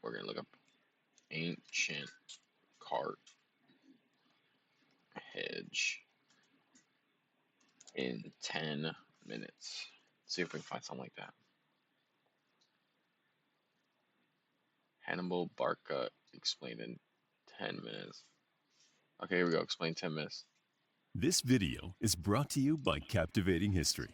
We're gonna look up ancient Carthage in 10 minutes. See if we can find something like that. Hannibal Barca explained in 10 minutes. Okay, here we go. Explain 10 minutes. This video is brought to you by Captivating History.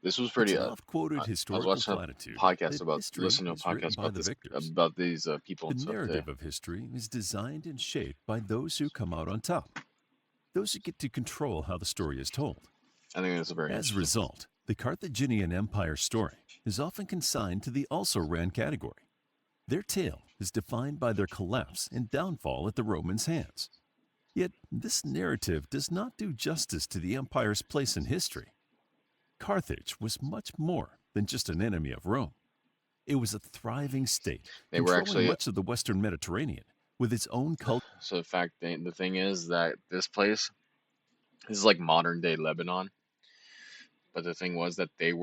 This was It's pretty. an oft-quoted I was historical watching a platitude podcast that about history listening is to a written podcast by about the this victors. about these people The and stuff today. narrative of history is designed and shaped by those who come out on top, those who get to control how the story is told. I think that's very As a interesting. result, the Carthaginian Empire story is often consigned to the also-ran category. Their tale is defined by their collapse and downfall at the Romans' hands. Yet, this narrative does not do justice to the empire's place in history. Carthage was much more than just an enemy of Rome. It was a thriving state They were controlling actually. much of the Western Mediterranean with its own culture. So the thing is that this place is like modern day Lebanon. But the thing was that they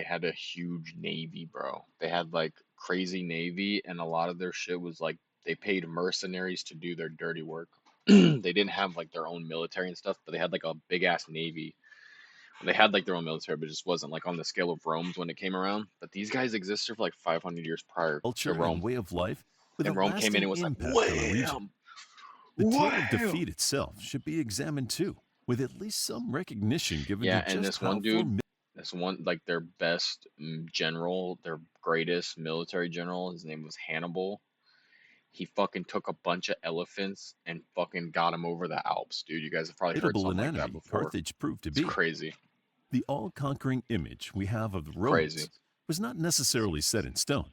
had a huge navy, bro. They had like crazy navy, and a lot of their shit was like they paid mercenaries to do their dirty work. They didn't have like their own military and stuff, but they had like a big ass navy. They had like their own military, but it just wasn't like on the scale of Rome's when it came around. But these guys existed for like 500 years prior to And Rome, way of life with a and Rome came in lasting and was like, impact on the region. wham, The tale of wham. defeat itself should be examined too, with at least some recognition given Yeah, to and just this how one dude, formidable. this one like their best general, their greatest military general, his name was Hannibal. He fucking took a bunch of elephants and fucking got him over the Alps, dude. You guys have probably heard An something like that enemy before. Carthage proved to It's be. crazy. The all-conquering image we have of the Crazy. Romans was not necessarily set in stone,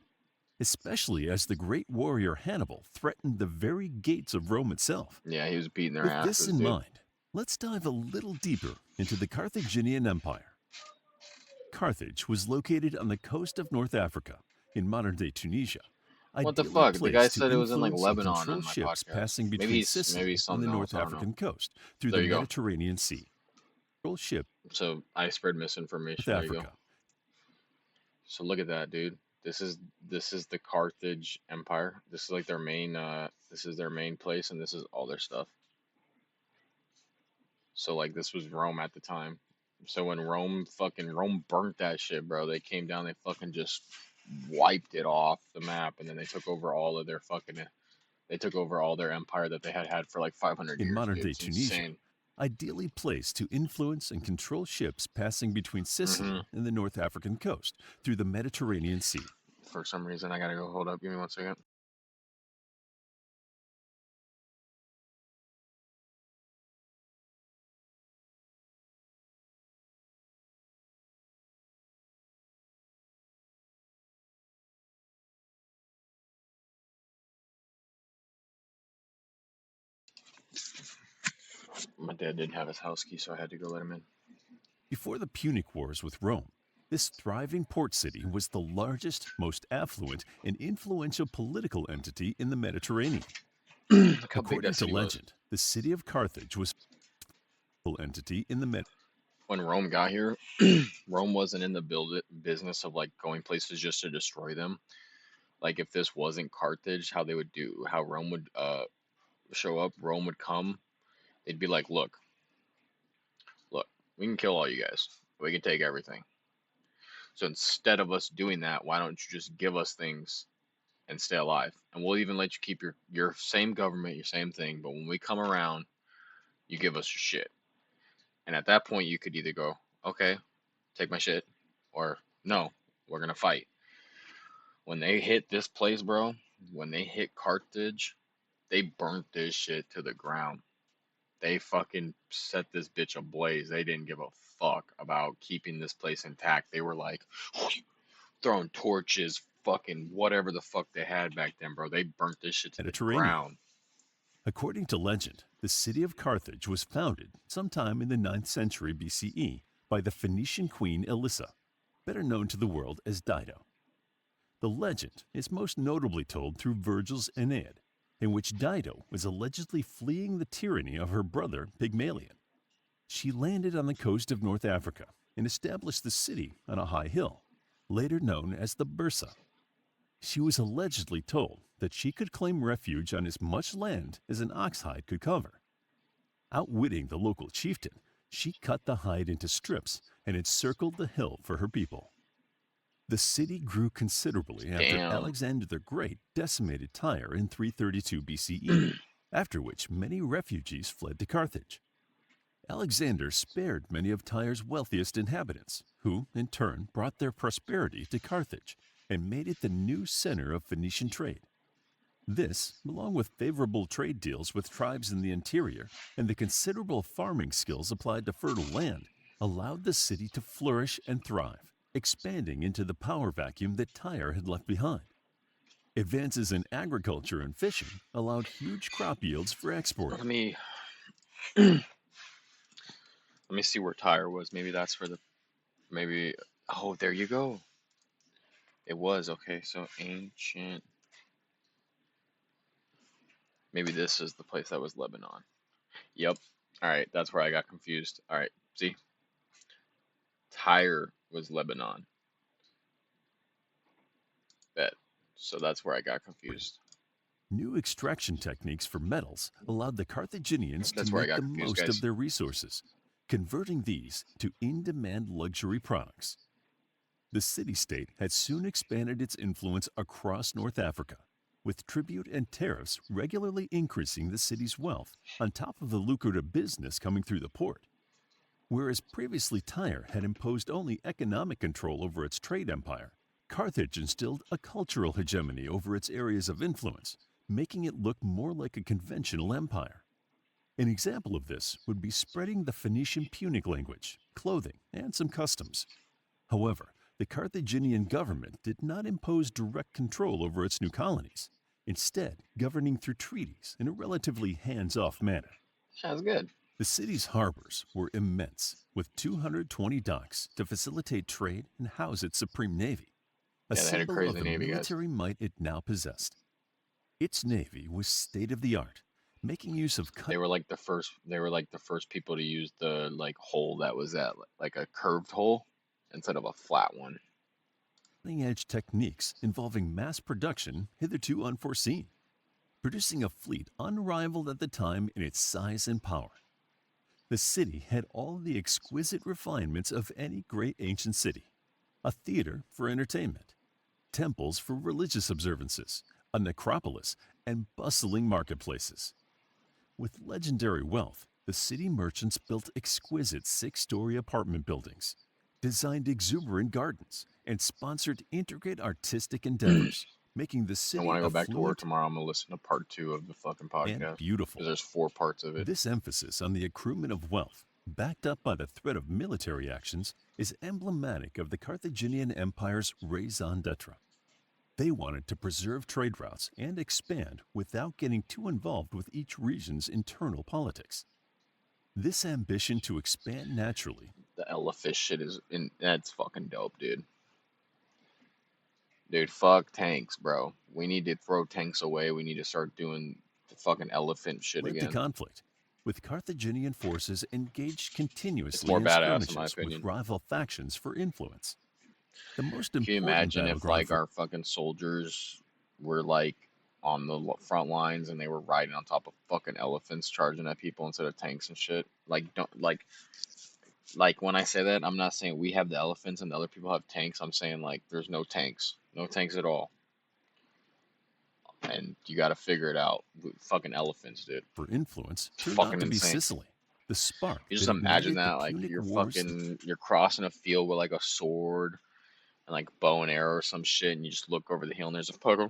especially as the great warrior Hannibal threatened the very gates of Rome itself. Yeah, he was beating their With asses, this in dude. mind, let's dive a little deeper into the Carthaginian Empire. Carthage was located on the coast of North Africa, in modern-day Tunisia, What the ideally fuck? The guy placed to said it was in like influence and Lebanon control on my ships podcast. passing Maybe between he's Sicily and something the else. North I don't know. African coast through There the you go. Mediterranean Sea. Control ship So I spread misinformation. North There you go. Africa. So look at that, dude. This is the Carthage Empire. This is like their main this is their main place, and this is all their stuff. So like this was Rome at the time. So when Rome burnt that shit, bro, they came down, they fucking just wiped it off the map, and then they took over all of their they took over all their empire that they had for like 500 In years, dude. modern-day It's Tunisia, insane. ideally placed to influence and control ships passing between Sicily and the North African coast through the Mediterranean Sea. For some reason, I gotta go. Hold up, give me 1 second. My dad didn't have his house key, so I had to go let him in. Before the Punic Wars with Rome, this thriving port city was the largest, most affluent, and influential political entity in the Mediterranean. Look how big According that to city was. legend, the city of Carthage was a political entity in the When Rome got here, Rome wasn't in the business of like going places just to destroy them. Like if this wasn't Carthage, how Rome would show up, Rome would come. They'd be like, look, we can kill all you guys. We can take everything. So instead of us doing that, why don't you just give us things and stay alive? And we'll even let you keep your same government, your same thing. But when we come around, you give us your shit. And at that point, you could either go, okay, take my shit, or no, we're gonna fight. When they hit this place, bro, when they hit Carthage, they burnt this shit to the ground. They fucking set this bitch ablaze. They didn't give a fuck about keeping this place intact. They were like throwing torches, fucking whatever the fuck they had back then, bro. They burnt this shit to the Mediterranean. ground. According to legend, the city of Carthage was founded sometime in the 9th century BCE by the Phoenician queen Elissa, better known to the world as Dido. The legend is most notably told through Virgil's Aeneid, in which Dido was allegedly fleeing the tyranny of her brother Pygmalion. She landed on the coast of North Africa and established the city on a high hill, later known as the Bursa. She was allegedly told that she could claim refuge on as much land as an ox hide could cover. Outwitting the local chieftain, she cut the hide into strips and encircled the hill for her people. The city grew considerably after Damn. Alexander the Great decimated Tyre in 332 BCE, after which many refugees fled to Carthage. Alexander spared many of Tyre's wealthiest inhabitants, who, in turn, brought their prosperity to Carthage and made it the new center of Phoenician trade. This, along with favorable trade deals with tribes in the interior and the considerable farming skills applied to fertile land, allowed the city to flourish and thrive, expanding into the power vacuum that Tyre had left behind. Advances in agriculture and fishing allowed huge crop yields for export. Let me see where Tyre was. Maybe that's for the maybe. Oh, there you go. It was okay. So ancient. Maybe this is the place that was Lebanon. Yep. All right, that's where I got confused. All right, see, Tyre was Lebanon. Bet. So that's where I got confused. New extraction techniques for metals allowed the Carthaginians That's to where I make got the confused, most guys. of their resources, converting these to in-demand luxury products. The city-state had soon expanded its influence across North Africa, with tribute and tariffs regularly increasing the city's wealth on top of the lucrative business coming through the port. Whereas previously Tyre had imposed only economic control over its trade empire, Carthage instilled a cultural hegemony over its areas of influence, making it look more like a conventional empire. An example of this would be spreading the Phoenician Punic language, clothing, and some customs. However, the Carthaginian government did not impose direct control over its new colonies, instead governing through treaties in a relatively hands-off manner. Sounds good. The city's harbors were immense, with 220 docks to facilitate trade and house its supreme navy, a Yeah, they had a symbol crazy of the navy, guys. military might it now possessed. Its navy was state-of-the-art, making use of They were like the first. They were like the first people to use the hole that was at like a curved hole instead of a flat one. cutting-edge techniques involving mass production hitherto unforeseen, producing a fleet unrivaled at the time in its size and power. The city had all the exquisite refinements of any great ancient city: a theater for entertainment, temples for religious observances, a necropolis, and bustling marketplaces. With legendary wealth, the city merchants built exquisite six-story apartment buildings, designed exuberant gardens, and sponsored intricate artistic endeavors, making the And city when I go back to work affluent tomorrow, I'm gonna listen to part 2 of the fucking and podcast beautiful. because there's 4 parts of it. This emphasis on the accruement of wealth, backed up by the threat of military actions, is emblematic of the Carthaginian Empire's raison d'etre. They wanted to preserve trade routes and expand without getting too involved with each region's internal politics. This ambition to expand naturally. The elephant shit that's fucking dope, dude. Dude, fuck tanks, bro. We need to throw tanks away. We need to start doing the fucking elephant shit led to again. conflict, with Carthaginian forces engaged continuously It's more in badass, in my skirmishes opinion. with rival factions for influence. The most Can you important imagine if battleground for our fucking soldiers were on the front lines and they were riding on top of fucking elephants charging at people instead of tanks and shit? When I say that, I'm not saying we have the elephants and the other people have tanks. I'm saying there's no tanks at all, and you got to figure it out. Fucking elephants, dude. for influence turned Fucking out to be insane. Sicily, the spark You just that imagine ignited that, the Punic you're Wars. you're crossing a field with a sword and bow and arrow or some shit, and you just look over the hill and there's a fucking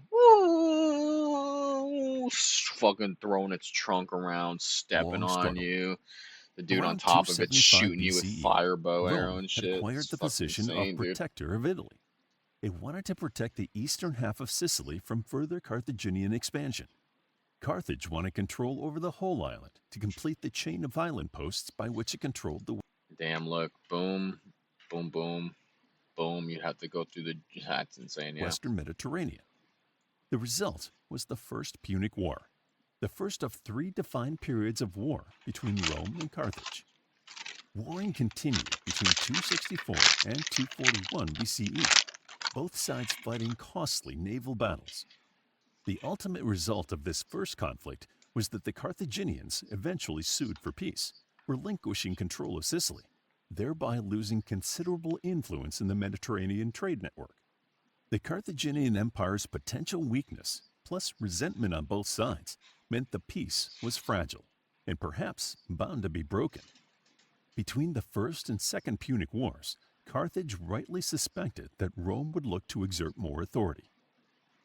fucking throwing its trunk around, stepping Long on struggle. you. The dude on Around top of it 275 shooting you with BCE, fire, bow, arrow, Rome and had shit. acquired It's the fucking position insane, of dude. protector of Italy. It wanted to protect the eastern half of Sicily from further Carthaginian expansion. Carthage wanted control over the whole island to complete the chain of island posts by which it controlled the Damn, look, boom, boom, boom, boom. You have to go through the. That's insane, yeah. Western Mediterranean. The result was the First Punic War, the first of 3 defined periods of war between Rome and Carthage. Warring continued between 264 and 241 BCE, both sides fighting costly naval battles. The ultimate result of this first conflict was that the Carthaginians eventually sued for peace, relinquishing control of Sicily, thereby losing considerable influence in the Mediterranean trade network. The Carthaginian Empire's potential weakness, plus resentment on both sides, meant the peace was fragile and perhaps bound to be broken. Between the First and Second Punic Wars, Carthage rightly suspected that Rome would look to exert more authority.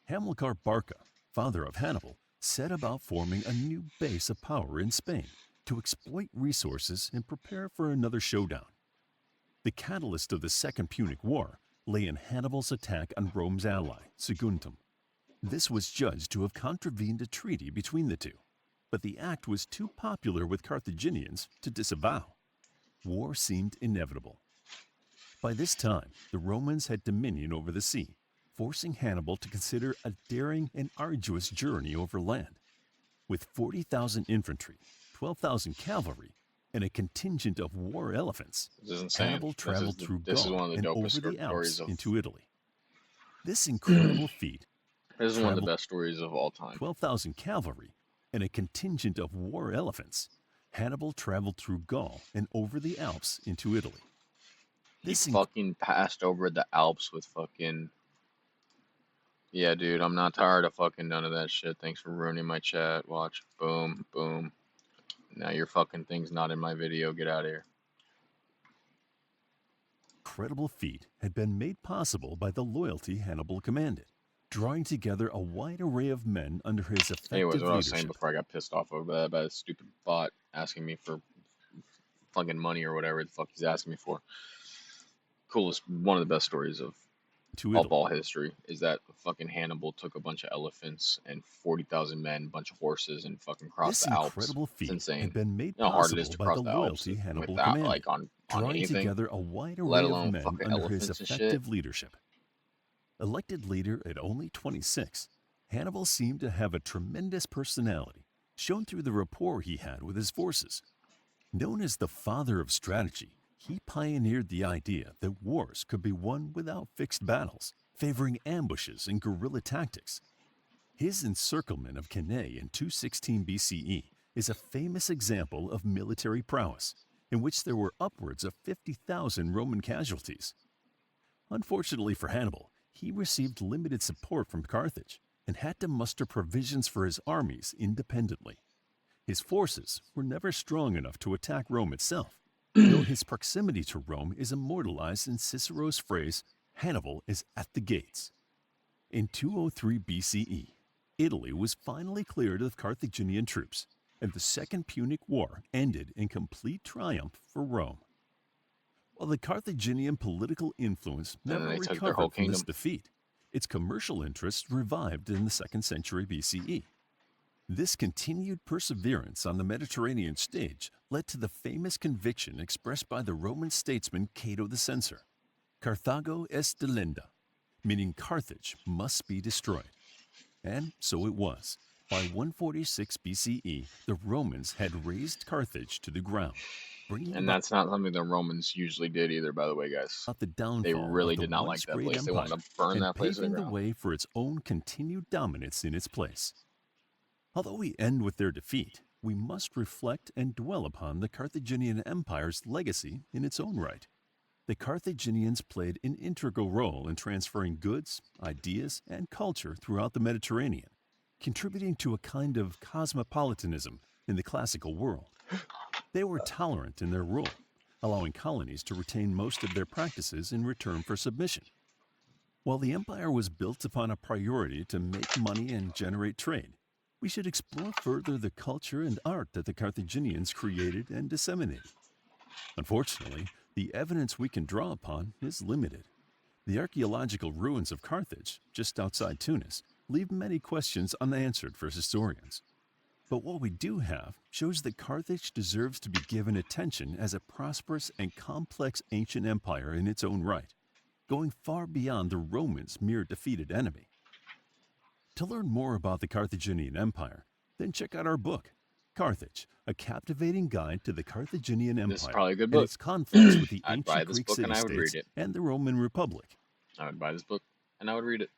Hamilcar Barca, father of Hannibal, set about forming a new base of power in Spain to exploit resources and prepare for another showdown. The catalyst of the Second Punic War lay in Hannibal's attack on Rome's ally, Saguntum. This was judged to have contravened a treaty between the two, but the act was too popular with Carthaginians to disavow. War seemed inevitable. By this time, the Romans had dominion over the sea, forcing Hannibal to consider a daring and arduous journey over land. With 40,000 infantry, 12,000 cavalry, and a contingent of war elephants, This is insane. Hannibal traveled through This is Gaul one of the and dopest over the Alps stories of. into Italy. This incredible feat, This is one of the best stories of all time. 12,000 cavalry and a contingent of war elephants, Hannibal traveled through Gaul and over the Alps into Italy. He fucking passed over the Alps with fucking. Yeah, dude, I'm not tired of fucking none of that shit. Thanks for ruining my chat. Watch. Boom, boom. Now your fucking thing's not in my video. Get out of here. Incredible feat had been made possible by the loyalty Hannibal commanded, drawing together a wide array of men under his effective Anyways, what I was leadership. saying before I got pissed off over that by a stupid bot asking me for fucking money or whatever the fuck he's asking me for. Coolest, one of the best stories of all history is that fucking Hannibal took a bunch of elephants and 40,000 men, a bunch of horses, and fucking crossed the Alps. Incredible feat it's insane. Had been made you know how hard it is to by cross the the Alps loyalty Hannibal without, commanded, like, on drawing anything, together a wide let array alone of men fucking under his elephants and effective shit. leadership. Elected leader at only 26, Hannibal seemed to have a tremendous personality, shown through the rapport he had with his forces. Known as the father of strategy, he pioneered the idea that wars could be won without fixed battles, favoring ambushes and guerrilla tactics. His encirclement of Cannae in 216 BCE is a famous example of military prowess, in which there were upwards of 50,000 Roman casualties. Unfortunately for Hannibal, he received limited support from Carthage and had to muster provisions for his armies independently. His forces were never strong enough to attack Rome itself, though his proximity to Rome is immortalized in Cicero's phrase, "Hannibal is at the gates." In 203 BCE, Italy was finally cleared of Carthaginian troops, and the Second Punic War ended in complete triumph for Rome. While the Carthaginian political influence never recovered from this defeat, its commercial interests revived in the 2nd century BCE. This continued perseverance on the Mediterranean stage led to the famous conviction expressed by the Roman statesman Cato the Censor, Carthago est delenda, meaning Carthage must be destroyed. And so it was. By 146 BCE, the Romans had razed Carthage to the ground. And that's not something the Romans usually did either, by the way, guys. They really did not like that place. They wanted to burn that place to the ground. Paving the way for its own continued dominance in its place. Although we end with their defeat, we must reflect and dwell upon the Carthaginian Empire's legacy in its own right. The Carthaginians played an integral role in transferring goods, ideas, and culture throughout the Mediterranean, contributing to a kind of cosmopolitanism in the classical world. They were tolerant in their rule, allowing colonies to retain most of their practices in return for submission. While the empire was built upon a priority to make money and generate trade, we should explore further the culture and art that the Carthaginians created and disseminated. Unfortunately, the evidence we can draw upon is limited. The archaeological ruins of Carthage, just outside Tunis, leave many questions unanswered for historians. But what we do have shows that Carthage deserves to be given attention as a prosperous and complex ancient empire in its own right, going far beyond the Romans' mere defeated enemy. To learn more about the Carthaginian Empire, then check out our book, Carthage, a captivating guide to the Carthaginian Empire and its conflicts with the ancient Greek city-states and the Roman Republic. I would buy this book and I would read it.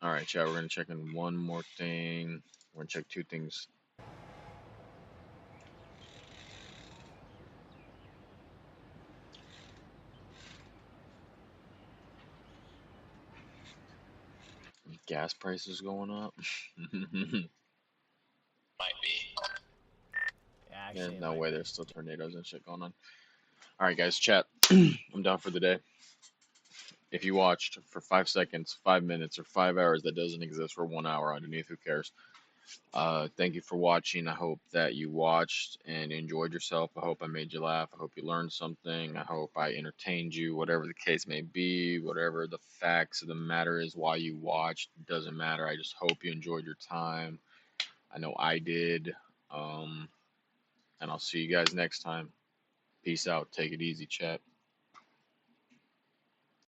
All right, chat. We're gonna check in one more thing. We're gonna check two things. Gas prices going up. Might be. There's Actually, it no might way be. there's still tornadoes and shit going on. All right, guys, chat. I'm done for the day. If you watched for 5 seconds, 5 minutes, or 5 hours, that doesn't exist for 1 hour underneath. Who cares? Thank you for watching. I hope that you watched and enjoyed yourself. I hope I made you laugh. I hope you learned something. I hope I entertained you, whatever the case may be, whatever the facts of the matter is, why you watched. It doesn't matter. I just hope you enjoyed your time. I know I did. Um, and I'll see you guys next time. Peace out. Take it easy, chat.